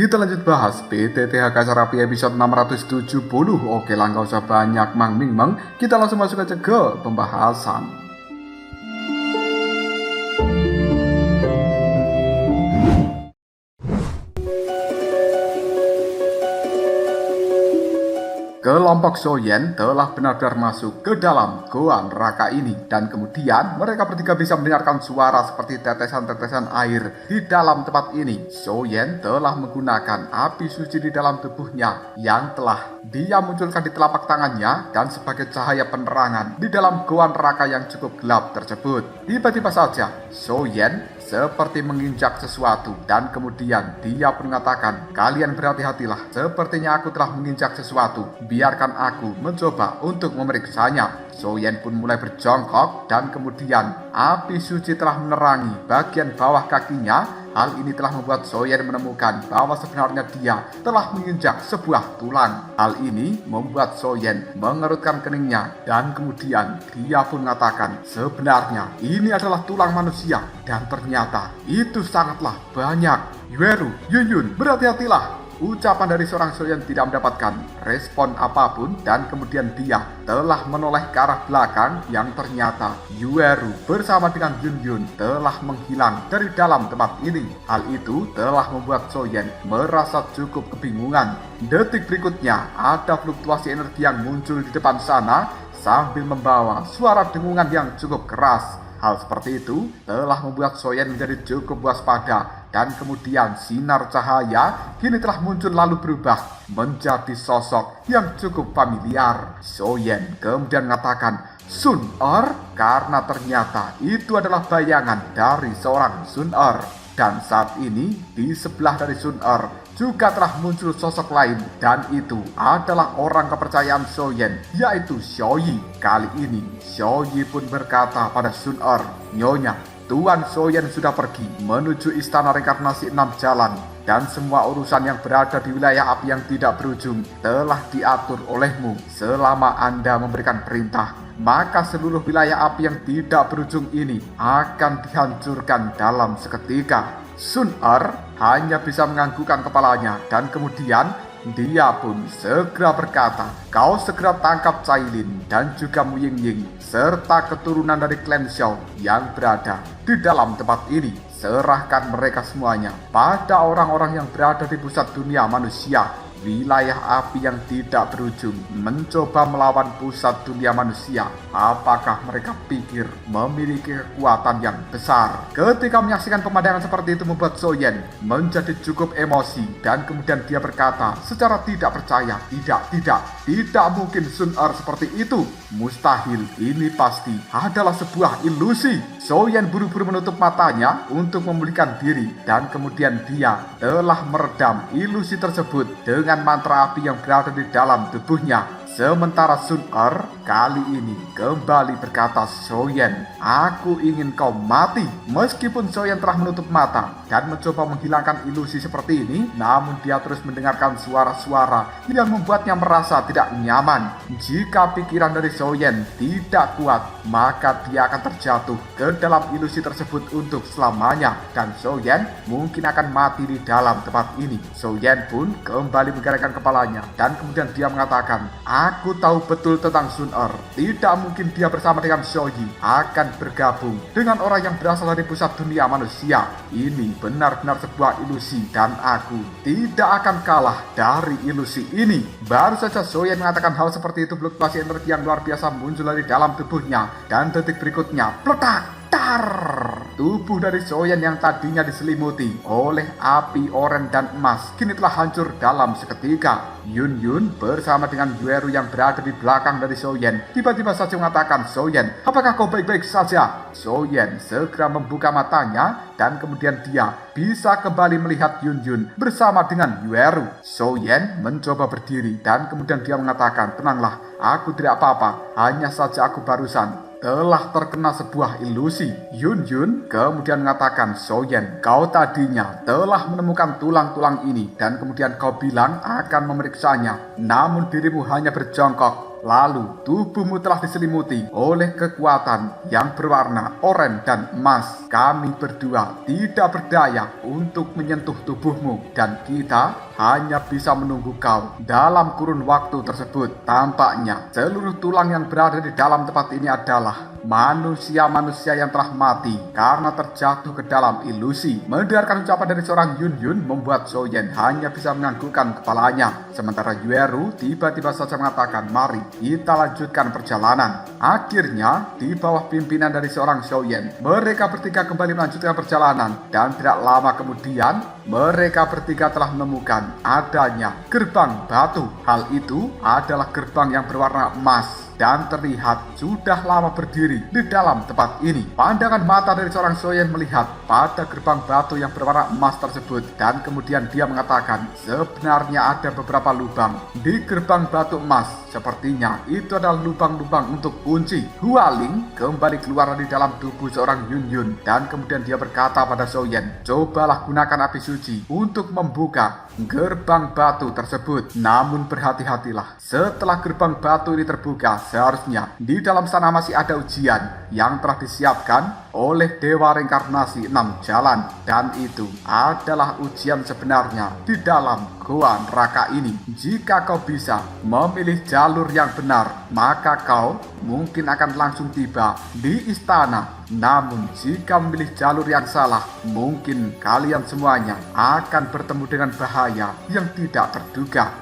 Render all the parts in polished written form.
Kita lanjut bahas PTTHK Serapi episode 670. Oke lah, nggak usah banyak Mang Ming Meng. Kita langsung masuk aja ke pembahasan. Kelompok Soyen telah benar-benar masuk ke dalam goa neraka ini, dan kemudian mereka bertiga bisa mendengarkan suara seperti tetesan-tetesan air di dalam tempat ini. Soyen telah menggunakan api suci di dalam tubuhnya yang telah dia munculkan di telapak tangannya dan sebagai cahaya penerangan di dalam goa neraka yang cukup gelap tersebut. Tiba-tiba saja Soyen seperti menginjak sesuatu, dan kemudian dia pun mengatakan, "Kalian berhati-hatilah, sepertinya aku telah menginjak sesuatu. Biarkan aku mencoba untuk memeriksanya." Soyen pun mulai berjongkok, dan kemudian api suci telah menerangi bagian bawah kakinya. Hal ini telah membuat Soyen menemukan bahwa sebenarnya dia telah menginjak sebuah tulang. Hal ini membuat Soyen mengerutkan keningnya, dan kemudian dia pun mengatakan, "Sebenarnya ini adalah tulang manusia, dan ternyata itu sangatlah banyak." "Yueru, Yunyun, berhati-hatilah." Ucapan dari seorang Soyen tidak mendapatkan respon apapun, dan kemudian dia telah menoleh ke arah belakang yang ternyata Yueru bersama dengan Yunyun telah menghilang dari dalam tempat ini. Hal itu telah membuat Soyen merasa cukup kebingungan. Detik berikutnya ada fluktuasi energi yang muncul di depan sana sambil membawa suara dengungan yang cukup keras. Hal seperti itu telah membuat Soyen menjadi cukup waspada, dan kemudian sinar cahaya kini telah muncul lalu berubah menjadi sosok yang cukup familiar. Soyen kemudian mengatakan, "Sun-er," karena ternyata itu adalah bayangan dari seorang Sun-er. Dan saat ini di sebelah dari Sun-er juga telah muncul sosok lain, dan itu adalah orang kepercayaan Soyen, yaitu Xiaoyi. Kali ini Xiaoyi pun berkata pada Sun-er, "Nyonya, Tuan Soyen sudah pergi menuju istana reinkarnasi 6 jalan, dan semua urusan yang berada di wilayah api yang tidak berujung telah diatur olehmu. Selama Anda memberikan perintah, maka seluruh wilayah api yang tidak berujung ini akan dihancurkan dalam seketika." Sun-er hanya bisa menganggukkan kepalanya, dan kemudian dia pun segera berkata, "Kau segera tangkap Cailin dan juga Mu Ying-ying serta keturunan dari klan Xiao yang berada di dalam tempat ini. Serahkan mereka semuanya pada orang-orang yang berada di pusat dunia manusia, wilayah api yang tidak berujung, mencoba melawan pusat dunia manusia. Apakah mereka pikir memiliki kekuatan yang besar?" Ketika menyaksikan pemandangan seperti itu membuat Soyen menjadi cukup emosi, dan kemudian dia berkata secara tidak percaya, Tidak mungkin Sun-er seperti itu. Mustahil, ini pasti adalah sebuah ilusi." Soyen buru-buru menutup matanya untuk memulihkan diri, dan kemudian dia telah meredam ilusi tersebut dengan mantra api yang berada di dalam tubuhnya. Sementara Sun-er kali ini kembali berkata, "Soyen, aku ingin kau mati." Meskipun Soyen telah menutup mata dan mencoba menghilangkan ilusi seperti ini, namun dia terus mendengarkan suara-suara yang membuatnya merasa tidak nyaman. Jika pikiran dari Soyen tidak kuat, maka dia akan terjatuh ke dalam ilusi tersebut untuk selamanya, dan Soyen mungkin akan mati di dalam tempat ini. Soyen pun kembali menggerakkan kepalanya, dan kemudian dia mengatakan, "Aku tahu betul tentang Sun-er. Tidak mungkin dia bersama dengan Xiaoyi akan bergabung dengan orang yang berasal dari pusat dunia manusia. Ini benar-benar sebuah ilusi, dan aku tidak akan kalah dari ilusi ini." Baru saja Soyen mengatakan hal seperti itu, fluktuasi energi yang luar biasa muncul dari dalam tubuhnya, dan detik berikutnya, peletak! Tubuh dari Soyen yang tadinya diselimuti oleh api oranye dan emas kini telah hancur dalam seketika. Yunyun bersama dengan Yueru yang berada di belakang dari Soyen tiba-tiba saja mengatakan, "Soyen, apakah kau baik-baik saja?" Soyen segera membuka matanya, dan kemudian dia bisa kembali melihat Yunyun bersama dengan Yueru. Soyen mencoba berdiri, dan kemudian dia mengatakan, "Tenanglah, aku tidak apa-apa, hanya saja aku barusan telah terkena sebuah ilusi." Yunyun kemudian mengatakan, "Soyen, kau tadinya telah menemukan tulang-tulang ini, dan kemudian kau bilang akan memeriksanya, namun dirimu hanya berjongkok lalu tubuhmu telah diselimuti oleh kekuatan yang berwarna oranye dan emas. Kami berdua tidak berdaya untuk menyentuh tubuhmu dan kita hanya bisa menunggu kau dalam kurun waktu tersebut. Tampaknya seluruh tulang yang berada di dalam tempat ini adalah manusia-manusia yang telah mati karena terjatuh ke dalam ilusi. Mendengarkan ucapan dari seorang Yun Yun membuat Soyen hanya bisa menganggukkan kepalanya. Sementara Yueru tiba-tiba saja mengatakan, mari kita lanjutkan perjalanan. Akhirnya di bawah pimpinan dari seorang Soyen, mereka bertiga kembali melanjutkan perjalanan. Dan tidak lama kemudian mereka bertiga telah menemukan adanya gerbang batu. Hal itu adalah gerbang yang berwarna emas dan terlihat sudah lama berdiri di dalam tempat ini. Pandangan mata dari seorang Soyen melihat pada gerbang batu yang berwarna emas tersebut, dan kemudian dia mengatakan sebenarnya ada beberapa lubang di gerbang batu emas. Sepertinya itu adalah lubang-lubang untuk kunci. Hualing kembali keluar dari dalam tubuh seorang Yun Yun, dan kemudian dia berkata pada Soyen, cobalah gunakan api suci untuk membuka gerbang batu tersebut. Namun berhati-hatilah, setelah gerbang batu ini terbuka, seharusnya di dalam sana masih ada ujian yang telah disiapkan oleh Dewa Reinkarnasi 6 Jalan, dan itu adalah ujian sebenarnya di dalam Goa Neraka ini. Jika kau bisa memilih jalur yang benar, maka kau mungkin akan langsung tiba di istana. Namun jika memilih jalur yang salah, mungkin kalian semuanya akan bertemu dengan bahaya yang tidak terduga.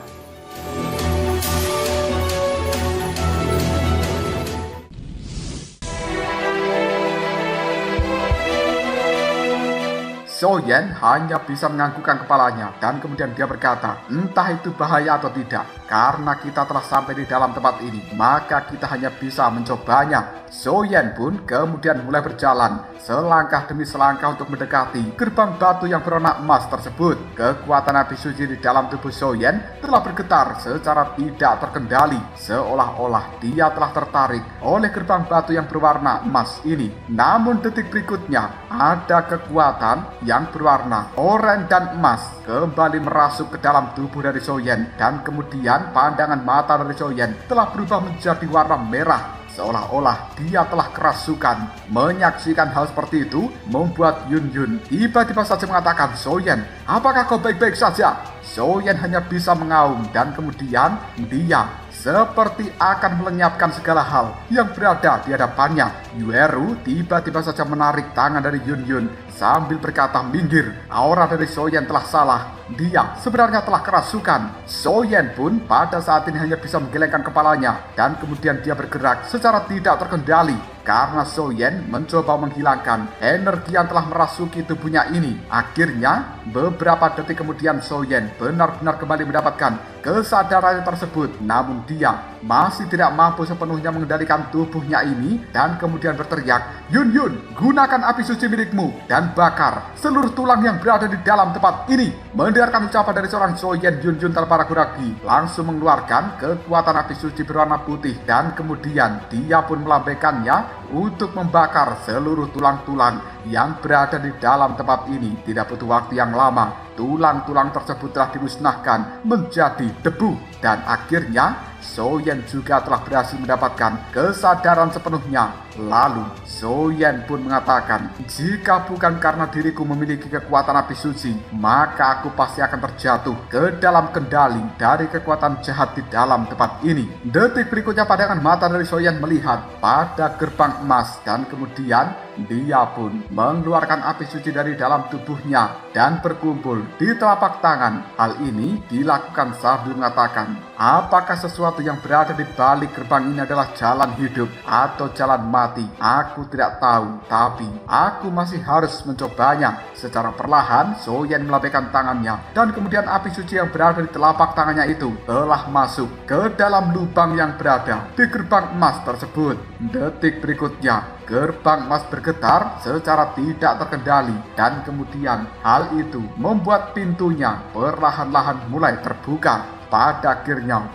Soyen hanya bisa menganggukkan kepalanya, dan kemudian dia berkata, entah itu bahaya atau tidak, karena kita telah sampai di dalam tempat ini, maka kita hanya bisa mencobanya. Soyen pun kemudian mulai berjalan selangkah demi selangkah untuk mendekati gerbang batu yang berwarna emas tersebut. Kekuatan api suci di dalam tubuh Soyen telah bergetar secara tidak terkendali, seolah-olah dia telah tertarik oleh gerbang batu yang berwarna emas ini. Namun detik berikutnya ada kekuatan yang berwarna oranye dan emas kembali merasuk ke dalam tubuh dari Soyen, dan kemudian pandangan mata dari Soyen telah berubah menjadi warna merah, seolah-olah dia telah kerasukan. Menyaksikan hal seperti itu membuat Yun Yun tiba-tiba saja mengatakan, Soyen, apakah kau baik-baik saja? Soyen hanya bisa mengaum, dan kemudian dia seperti akan melenyapkan segala hal yang berada di hadapannya. Yueru tiba-tiba saja menarik tangan dari Yun Yun sambil berkata, minggir, aura dari Soyen telah salah. Dia sebenarnya telah kerasukan. Soyen pun pada saat ini hanya bisa menggelengkan kepalanya, dan kemudian dia bergerak secara tidak terkendali karena Soyen mencoba menghilangkan energi yang telah merasuki tubuhnya ini. Akhirnya beberapa detik kemudian Soyen benar-benar kembali mendapatkan kesadaran tersebut, namun dia masih tidak mampu sepenuhnya mengendalikan tubuhnya ini, dan kemudian berteriak, Yun Yun, gunakan api suci milikmu dan bakar seluruh tulang yang berada di dalam tempat ini. Mendengarkan ucapan dari seorang Soyen, Yun Yun tanpa ragu-ragu langsung mengeluarkan kekuatan api suci berwarna putih, dan kemudian dia pun melambaikannya untuk membakar seluruh tulang-tulang yang berada di dalam tempat ini. Tidak butuh waktu yang lama, tulang-tulang tersebut telah dimusnahkan menjadi debu, dan akhirnya Soyen juga telah berhasil mendapatkan kesadaran sepenuhnya. Lalu Soyen pun mengatakan, jika bukan karena diriku memiliki kekuatan api suci, maka aku pasti akan terjatuh ke dalam kendali dari kekuatan jahat di dalam tempat ini. Detik berikutnya pandangan mata dari Soyen melihat pada gerbang emas, dan kemudian dia pun mengeluarkan api suci dari dalam tubuhnya dan berkumpul di telapak tangan. Hal ini dilakukan sambil mengatakan, apakah sesuatu yang berada di balik gerbang ini adalah jalan hidup atau jalan mati? Aku tidak tahu, tapi aku masih harus mencobanya. Secara perlahan Soyen melambaikan tangannya, dan kemudian api suci yang berada di telapak tangannya itu telah masuk ke dalam lubang yang berada di gerbang emas tersebut. Detik berikutnya gerbang emas bergetar secara tidak terkendali, dan kemudian hal itu membuat pintunya perlahan-lahan mulai terbuka. Pada akhirnya,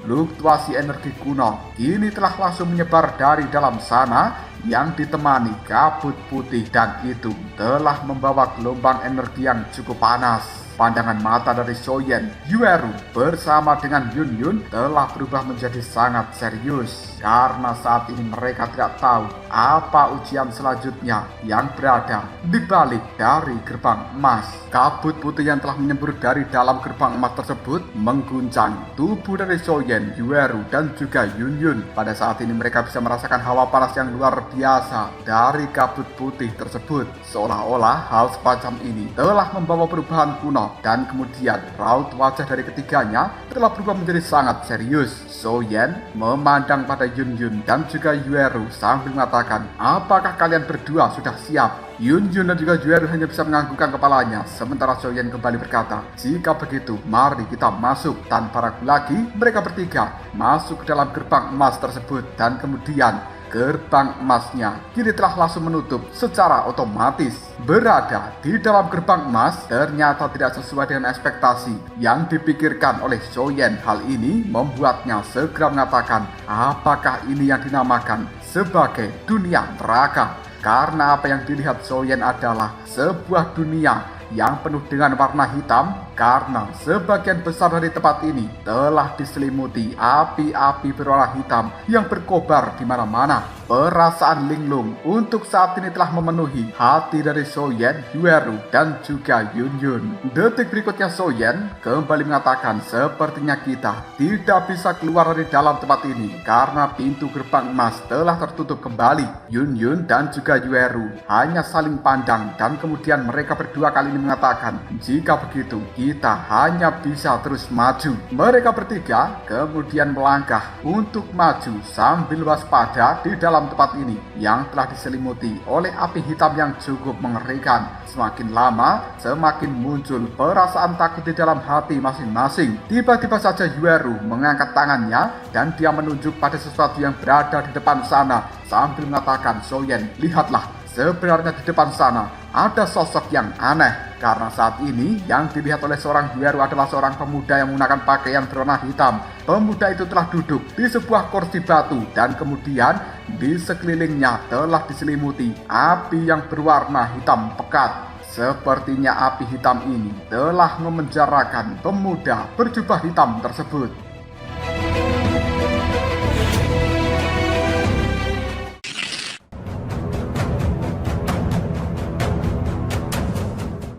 fluktuasi energi kuno kini telah langsung menyebar dari dalam sana yang ditemani kabut putih, dan itu telah membawa gelombang energi yang cukup panas. Pandangan mata dari Soyen, Yueru bersama dengan Yun Yun telah berubah menjadi sangat serius. Karena saat ini mereka tidak tahu apa ujian selanjutnya yang berada di balik dari gerbang emas. Kabut putih yang telah menyembur dari dalam gerbang emas tersebut mengguncang tubuh dari Soyen, Yueru, dan juga Yun Yun. Pada saat ini mereka bisa merasakan hawa panas yang luar biasa dari kabut putih tersebut. Seolah-olah hal semacam ini telah membawa perubahan kuno, dan kemudian raut wajah dari ketiganya telah berubah menjadi sangat serius. Soyen memandang pada Yun Yun dan juga Yueru sambil mengatakan, apakah kalian berdua sudah siap? Yun Yun dan juga Yueru hanya bisa menganggukkan kepalanya, sementara Soyen kembali berkata, jika begitu mari kita masuk. Tanpa ragu lagi mereka bertiga masuk ke dalam gerbang emas tersebut, dan kemudian gerbang emasnya kini telah langsung menutup secara otomatis. Berada di dalam gerbang emas ternyata tidak sesuai dengan ekspektasi yang dipikirkan oleh Soyen. Hal ini membuatnya segera mengatakan, apakah ini yang dinamakan sebagai dunia neraka? Karena apa yang dilihat Soyen adalah sebuah dunia yang penuh dengan warna hitam, karena sebagian besar dari tempat ini telah diselimuti api-api berwarna hitam yang berkobar di mana-mana. Perasaan linglung untuk saat ini telah memenuhi hati dari Soyen, Yueru, dan juga Yun Yun. Detik berikutnya Soyen kembali mengatakan, sepertinya kita tidak bisa keluar dari dalam tempat ini karena pintu gerbang emas telah tertutup kembali. Yun Yun dan juga Yueru hanya saling pandang, dan kemudian mereka berdua kali ini mengatakan, jika begitu kita hanya bisa terus maju. Mereka bertiga kemudian melangkah untuk maju sambil waspada di dalam tempat ini yang telah diselimuti oleh api hitam yang cukup mengerikan. Semakin lama semakin muncul perasaan takut di dalam hati masing-masing. Tiba-tiba saja Yueru mengangkat tangannya dan dia menunjuk pada sesuatu yang berada di depan sana sambil mengatakan, Soyen, lihatlah, sebenarnya di depan sana ada sosok yang aneh. Karena saat ini yang dilihat oleh seorang Yueru adalah seorang pemuda yang menggunakan pakaian berwarna hitam. Pemuda itu telah duduk di sebuah kursi batu, dan kemudian di sekelilingnya telah diselimuti api yang berwarna hitam pekat. Sepertinya api hitam ini telah memenjarakan pemuda berjubah hitam tersebut.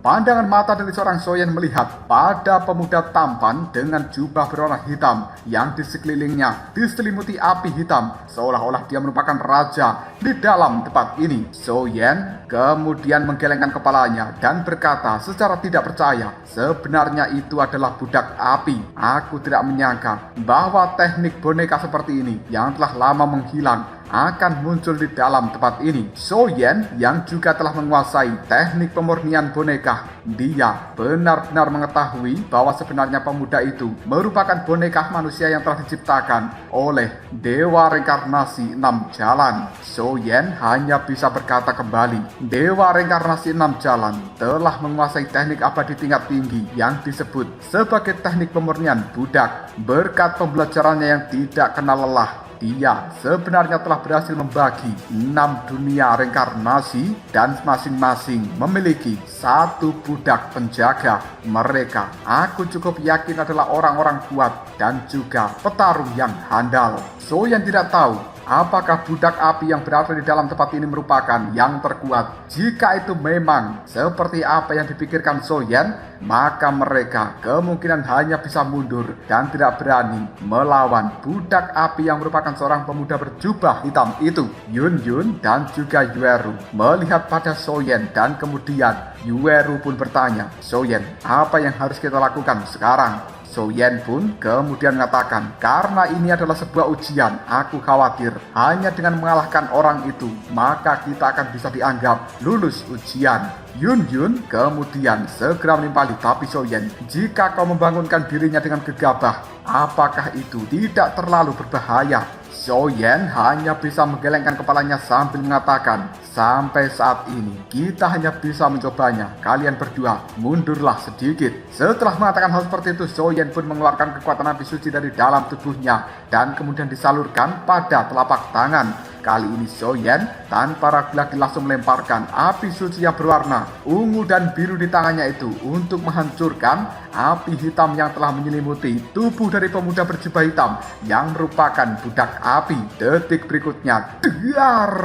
Pandangan mata dari seorang Soyen melihat pada pemuda tampan dengan jubah berwarna hitam yang di sekelilingnya diselimuti api hitam, seolah-olah dia merupakan raja di dalam tempat ini. Soyen kemudian menggelengkan kepalanya dan berkata secara tidak percaya, sebenarnya itu adalah budak api. Aku tidak menyangka bahwa teknik boneka seperti ini yang telah lama menghilang akan muncul di dalam tempat ini. Soyen yang juga telah menguasai teknik pemurnian boneka, dia benar-benar mengetahui bahwa sebenarnya pemuda itu merupakan boneka manusia yang telah diciptakan oleh Dewa Reinkarnasi 6 Jalan. Soyen hanya bisa berkata kembali, Dewa Reinkarnasi 6 Jalan telah menguasai teknik abadi tingkat tinggi yang disebut sebagai teknik pemurnian budak. Berkat pembelajarannya yang tidak kenal lelah, dia sebenarnya telah berhasil membagi 6 dunia reinkarnasi dan masing-masing memiliki satu budak penjaga. Mereka, aku cukup yakin, adalah orang-orang kuat dan juga petarung yang handal. Soyen tidak tahu apakah budak api yang berada di dalam tempat ini merupakan yang terkuat. Jika itu memang seperti apa yang dipikirkan Soyen, maka mereka kemungkinan hanya bisa mundur dan tidak berani melawan budak api yang merupakan seorang pemuda berjubah hitam itu. Yun Yun dan juga Yueru melihat pada Soyen, dan kemudian Yueru pun bertanya, Soyen, apa yang harus kita lakukan sekarang? Soyen pun kemudian mengatakan, karena ini adalah sebuah ujian, aku khawatir hanya dengan mengalahkan orang itu, maka kita akan bisa dianggap lulus ujian. Yun Yun kemudian segera menimpali, tapi Soyen, jika kau membangunkan dirinya dengan gegabah, apakah itu tidak terlalu berbahaya? Soyen hanya bisa menggelengkan kepalanya sambil mengatakan, sampai saat ini kita hanya bisa mencobanya. Kalian berdua mundurlah sedikit. Setelah mengatakan hal seperti itu, Soyen pun mengeluarkan kekuatan api suci dari dalam tubuhnya dan kemudian disalurkan pada telapak tangan. Kali ini Soyen tanpa ragu lagi langsung melemparkan api suci yang berwarna ungu dan biru di tangannya itu untuk menghancurkan api hitam yang telah menyelimuti tubuh dari pemuda berjubah hitam yang merupakan budak api. Detik berikutnya, dar!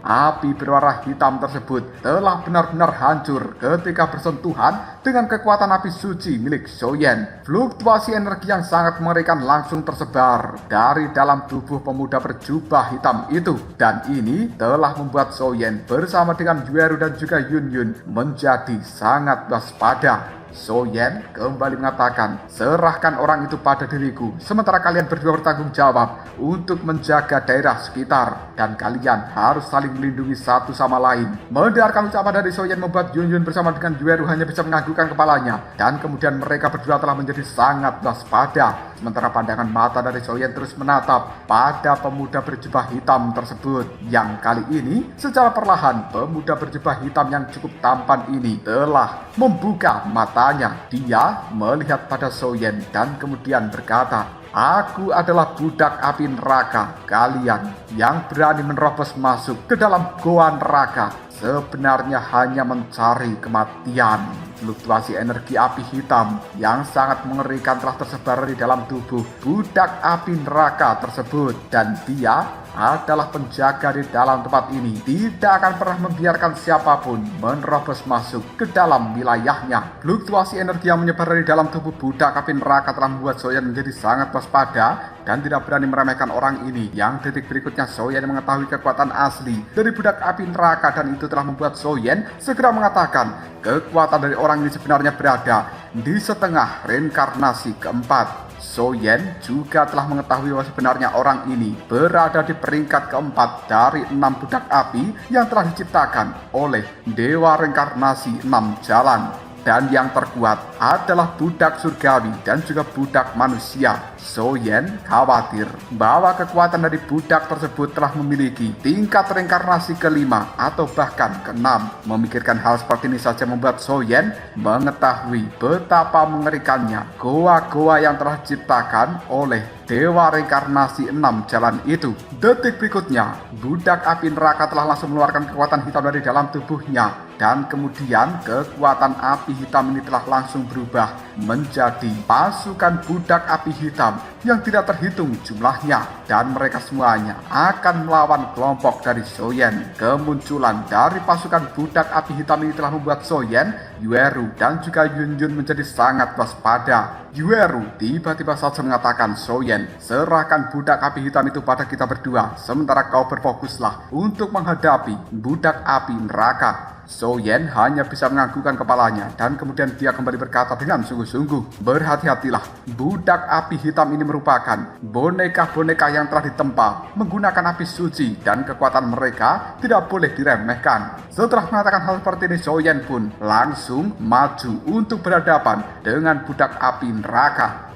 Api berwarna hitam tersebut telah benar-benar hancur ketika bersentuhan dengan kekuatan api suci milik Soyen. Fluktuasi energi yang sangat mengerikan langsung tersebar dari dalam tubuh pemuda berjubah hitam itu. Dan ini telah membuat Soyen bersama dengan Yueru dan juga Yunyun menjadi sangat waspada. Soyen kembali mengatakan, serahkan orang itu pada diriku, sementara kalian berdua bertanggung jawab untuk menjaga daerah sekitar, dan kalian harus saling melindungi satu sama lain. Mendengarkan ucapan dari Soyen membuat Yunyun bersama dengan Yueru hanya bisa menganggukkan kepalanya, dan kemudian mereka berdua telah menjadi sangat waspada. Sementara pandangan mata dari Soyen terus menatap pada pemuda berjubah hitam tersebut, yang kali ini secara perlahan pemuda berjubah hitam yang cukup tampan ini telah membuka mata. Dia melihat pada Soyen dan kemudian berkata, "Aku adalah budak api neraka. Kalian yang berani menerobos masuk ke dalam goa neraka sebenarnya hanya mencari kematian." Fluktuasi energi api hitam yang sangat mengerikan telah tersebar di dalam tubuh budak api neraka tersebut, dan dia adalah penjaga di dalam tempat ini. Tidak akan pernah membiarkan siapapun menerobos masuk ke dalam wilayahnya. Fluktuasi energi yang menyebar di dalam tubuh budak api neraka telah membuat Soyen menjadi sangat waspada dan tidak berani meremehkan orang ini. Yang detik berikutnya Soyen mengetahui kekuatan asli dari budak api neraka, dan itu telah membuat Soyen segera mengatakan kekuatan dari orang ini sebenarnya berada di setengah reinkarnasi keempat. Soyen juga telah mengetahui bahwa sebenarnya orang ini berada di peringkat keempat dari 6 budak api yang telah diciptakan oleh Dewa Reinkarnasi 6 Jalan. Dan yang terkuat adalah budak surgawi dan juga budak manusia. Soyen khawatir bahwa kekuatan dari budak tersebut telah memiliki tingkat reinkarnasi kelima atau bahkan keenam. Memikirkan hal seperti ini saja membuat Soyen mengetahui betapa mengerikannya goa-goa yang telah diciptakan oleh Dewa Reinkarnasi 6 Jalan itu. Detik berikutnya, budak api neraka telah langsung mengeluarkan kekuatan hitam dari dalam tubuhnya, dan kemudian kekuatan api hitam ini telah langsung berubah menjadi pasukan budak api hitam yang tidak terhitung jumlahnya, dan mereka semuanya akan melawan kelompok dari Soyen. Kemunculan dari pasukan budak api hitam ini telah membuat Soyen, Yueru, dan juga Yunyun menjadi sangat waspada. Yueru tiba-tiba saja mengatakan, "Soyen, serahkan budak api hitam itu pada kita berdua, sementara kau berfokuslah untuk menghadapi budak api neraka." Soyen hanya bisa menganggukkan kepalanya, dan kemudian dia kembali berkata dengan sungguh-sungguh, "Berhati-hatilah, budak api hitam ini merupakan boneka-boneka yang telah ditempa menggunakan api suci, dan kekuatan mereka tidak boleh diremehkan." Setelah mengatakan hal seperti ini, Soyen pun langsung maju untuk berhadapan dengan budak api neraka.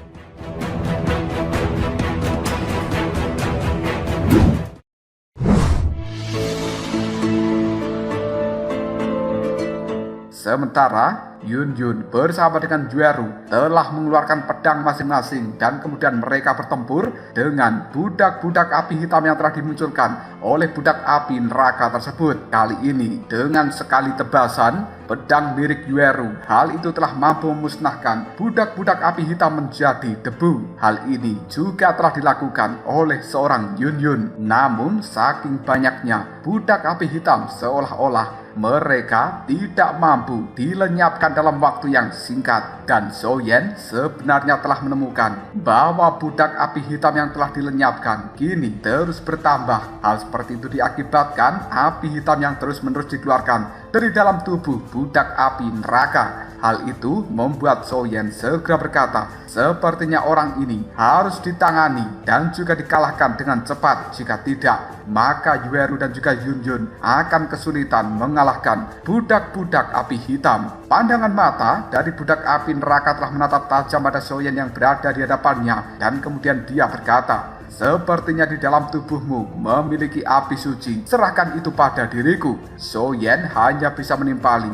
Sementara Yunyun bersama dengan Yueru telah mengeluarkan pedang masing-masing, dan kemudian mereka bertempur dengan budak-budak api hitam yang telah dimunculkan oleh budak api neraka tersebut. Kali ini dengan sekali tebasan pedang milik Yueru, hal itu telah mampu memusnahkan budak-budak api hitam menjadi debu. Hal ini juga telah dilakukan oleh seorang Yunyun. Namun saking banyaknya budak api hitam, seolah-olah mereka tidak mampu dilenyapkan dalam waktu yang singkat, dan Soyen sebenarnya telah menemukan bahwa budak api hitam yang telah dilenyapkan kini terus bertambah. Hal seperti itu diakibatkan api hitam yang terus-menerus dikeluarkan dari dalam tubuh budak api neraka. Hal itu membuat Soyen segera berkata, sepertinya orang ini harus ditangani dan juga dikalahkan dengan cepat. Jika tidak, maka Yueru dan juga Yunyun akan kesulitan mengalahkan budak-budak api hitam. Pandangan mata dari budak api neraka telah menatap tajam pada Soyen yang berada di hadapannya, dan kemudian dia berkata, sepertinya di dalam tubuhmu memiliki api suci. Serahkan itu pada diriku. Soyen hanya bisa menimpali.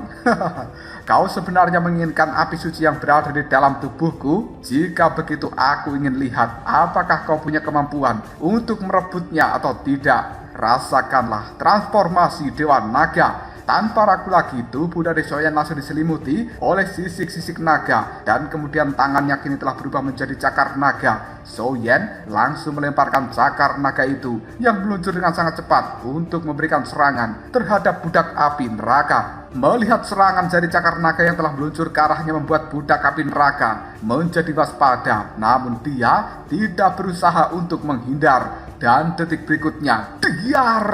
Kau sebenarnya menginginkan api suci yang berada di dalam tubuhku? Jika begitu, aku ingin lihat apakah kau punya kemampuan untuk merebutnya atau tidak. rasakanlah transformasi Dewa Naga. Tanpa ragu lagi, tubuh dari Soyen langsung diselimuti oleh sisik-sisik naga, dan kemudian tangannya kini telah berubah menjadi cakar naga. Soyen langsung melemparkan cakar naga itu yang meluncur dengan sangat cepat untuk memberikan serangan terhadap budak api neraka. Melihat serangan dari cakar naga yang telah meluncur ke arahnya membuat budak api neraka menjadi waspada, namun dia tidak berusaha untuk menghindar. Dan detik berikutnya, diar!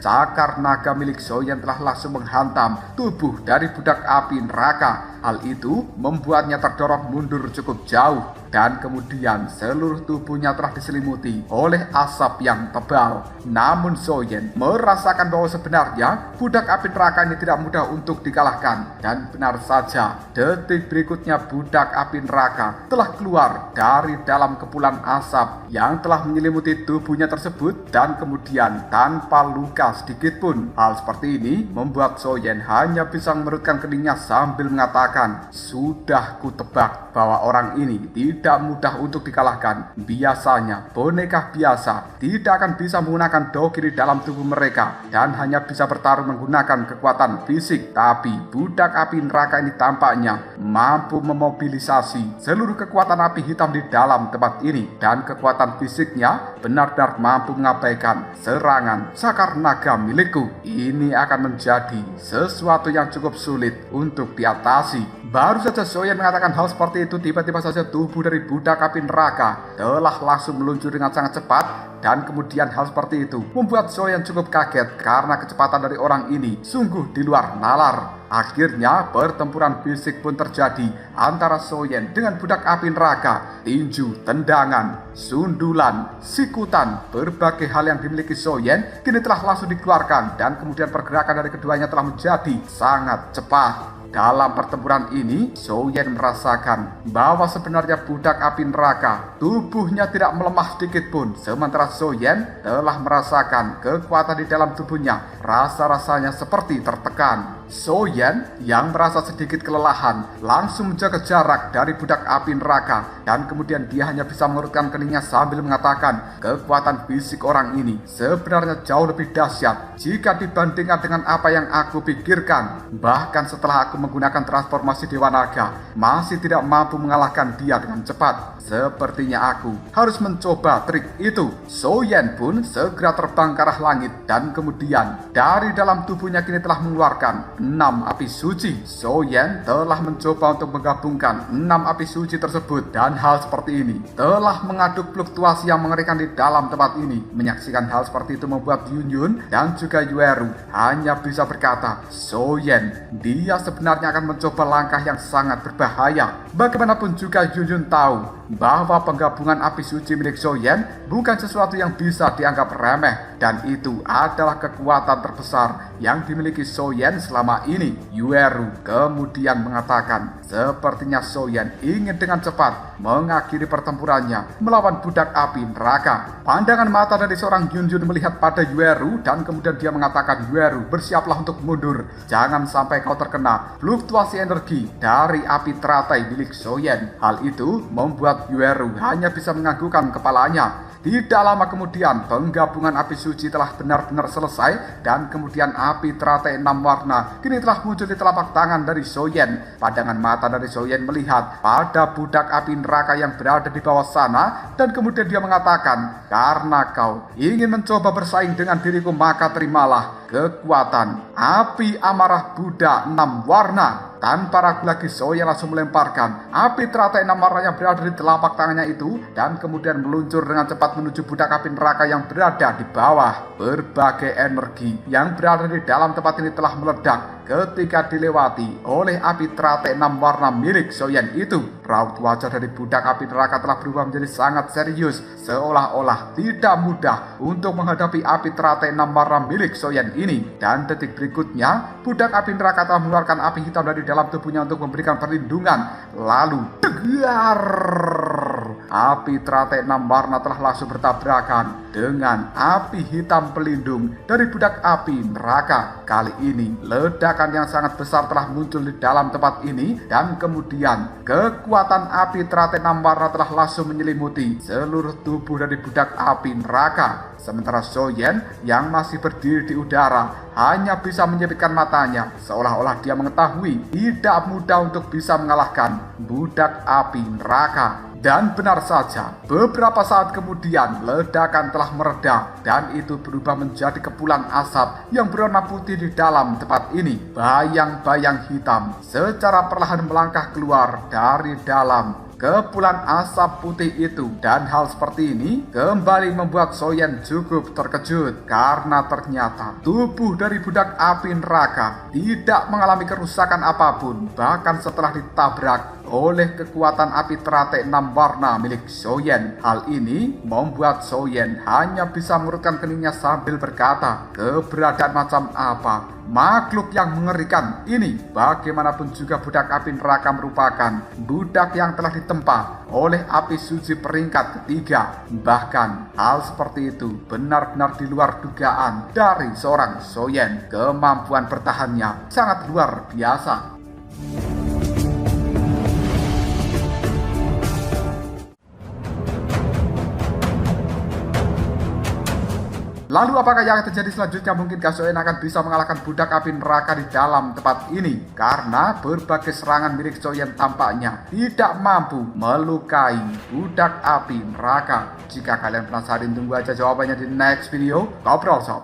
Cakar naga milik Soyen telah langsung menghantam tubuh dari budak api neraka. Hal itu membuatnya terdorong mundur cukup jauh, dan kemudian seluruh tubuhnya telah diselimuti oleh asap yang tebal. Namun Soyen merasakan bahwa sebenarnya budak api neraka ini tidak mudah untuk dikalahkan. Dan benar saja, detik berikutnya budak api neraka telah keluar dari dalam kepulan asap yang telah menyelimuti tubuhnya tersebut, dan kemudian tanpa luka sedikit pun. Hal seperti ini membuat Soyen hanya bisa mengerutkan keningnya sambil mengatakan, "Sudah kutebak bahwa orang ini tidak mudah untuk dikalahkan. Biasanya boneka biasa tidak akan bisa menggunakan dogi di dalam tubuh mereka dan hanya bisa bertarung menggunakan kekuatan fisik. Tapi budak api neraka ini tampaknya mampu memobilisasi seluruh kekuatan api hitam di dalam tempat ini, dan kekuatan fisiknya benar-benar mampu mengabaikan serangan cakar naga milikku. Ini akan menjadi sesuatu yang cukup sulit untuk diatasi." Baru saja Soyen mengatakan hal seperti itu, tiba-tiba saja tubuh dari budak api neraka telah langsung meluncur dengan sangat cepat, dan kemudian hal seperti itu membuat Soyen cukup kaget karena kecepatan dari orang ini sungguh di luar nalar. Akhirnya pertempuran fisik pun terjadi antara Soyen dengan budak api neraka. Tinju, tendangan, sundulan, sikutan, berbagai hal yang dimiliki Soyen kini telah langsung dikeluarkan, dan kemudian pergerakan dari keduanya telah menjadi sangat cepat. Dalam pertempuran ini, Soyen merasakan bahwa sebenarnya budak api neraka tubuhnya tidak melemah sedikit pun, sementara Soyen telah merasakan kekuatan di dalam tubuhnya rasa-rasanya seperti tertekan. Soyen yang merasa sedikit kelelahan langsung menjaga jarak dari budak api neraka, dan kemudian dia hanya bisa mengerutkan keningnya sambil mengatakan, "Kekuatan fisik orang ini sebenarnya jauh lebih dahsyat jika dibandingkan dengan apa yang aku pikirkan. Bahkan setelah aku menggunakan transformasi Dewa Naga, masih tidak mampu mengalahkan dia dengan cepat. Sepertinya aku harus mencoba trik itu." Soyen pun segera terbang ke arah langit, dan kemudian dari dalam tubuhnya kini telah mengeluarkan 6 api suci. Soyen telah mencoba untuk menggabungkan 6 api suci tersebut, dan hal seperti ini telah mengaduk fluktuasi yang mengerikan di dalam tempat ini. Menyaksikan hal seperti itu membuat Yunyun dan juga Yueru hanya bisa berkata, Soyen, dia sebenarnya akan mencoba langkah yang sangat berbahaya. Bagaimanapun juga Yunyun tahu bahwa penggabungan api suci milik Soyen bukan sesuatu yang bisa dianggap remeh, dan itu adalah kekuatan terbesar yang dimiliki Soyen selama ini. Yueru kemudian mengatakan, sepertinya Soyen ingin dengan cepat mengakhiri pertempurannya melawan budak api neraka. Pandangan mata dari seorang Yunyun melihat pada Yueru, dan kemudian dia mengatakan, Yueru, bersiaplah untuk mundur. Jangan sampai kau terkena fluktuasi energi dari api teratai milik Soyen. Hal itu membuat Yueru hanya bisa menganggukkan kepalanya. Tidak lama kemudian, penggabungan api suci telah benar-benar selesai, dan kemudian api teratai 6 warna kini telah muncul di telapak tangan dari Soyen. Pandangan mata dari Soyen melihat pada budak api neraka yang berada di bawah sana, dan kemudian dia mengatakan, karena kau ingin mencoba bersaing dengan diriku, maka terimalah kekuatan api amarah Buddha 6 warna. Tanpa ragu lagi, Soyen langsung melemparkan api teratai 6 warna yang berada di telapak tangannya itu, dan kemudian meluncur dengan cepat menuju budak api neraka yang berada di bawah. Berbagai energi yang berada di dalam tempat ini telah meledak ketika dilewati oleh api teratai 6 warna milik Soyen itu. Raut wajah dari budak api neraka telah berubah menjadi sangat serius, seolah-olah tidak mudah untuk menghadapi api teratai 6 warna milik Soyen ini. Dan detik berikutnya, budak api neraka telah mengeluarkan api hitam dari dalam tubuhnya untuk memberikan perlindungan. Lalu, tegar! Api teratai 6 warna telah langsung bertabrakan dengan api hitam pelindung dari budak api neraka. Kali ini ledakan yang sangat besar telah muncul di dalam tempat ini, dan kemudian kekuatan api teratai 6 warna telah langsung menyelimuti seluruh tubuh dari budak api neraka. Sementara Soyen yang masih berdiri di udara hanya bisa menyipitkan matanya, seolah-olah dia mengetahui tidak mudah untuk bisa mengalahkan budak api neraka. Dan benar saja, beberapa saat kemudian ledakan telah mereda dan itu berubah menjadi kepulan asap yang berwarna putih di dalam tempat ini. Bayang-bayang hitam secara perlahan melangkah keluar dari dalam kepulan asap putih itu, dan hal seperti ini kembali membuat Soyen cukup terkejut karena ternyata tubuh dari budak api neraka tidak mengalami kerusakan apapun bahkan setelah ditabrak oleh kekuatan api teratai 6 warna milik Soyen. Hal ini membuat Soyen hanya bisa mengurutkan keningnya sambil berkata, keberadaan macam apa makhluk yang mengerikan ini? Bagaimanapun juga budak api neraka merupakan budak yang telah ditempa oleh api suci peringkat ketiga. Bahkan hal seperti itu benar-benar di luar dugaan dari seorang Soyen. Kemampuan bertahannya sangat luar biasa. Lalu apakah yang terjadi selanjutnya? Mungkinkah Soyen akan bisa mengalahkan budak api neraka di dalam tempat ini? Karena berbagai serangan milik Soyen tampaknya tidak mampu melukai budak api neraka. Jika kalian penasaran, tunggu aja jawabannya di next video Ngobrol Sob.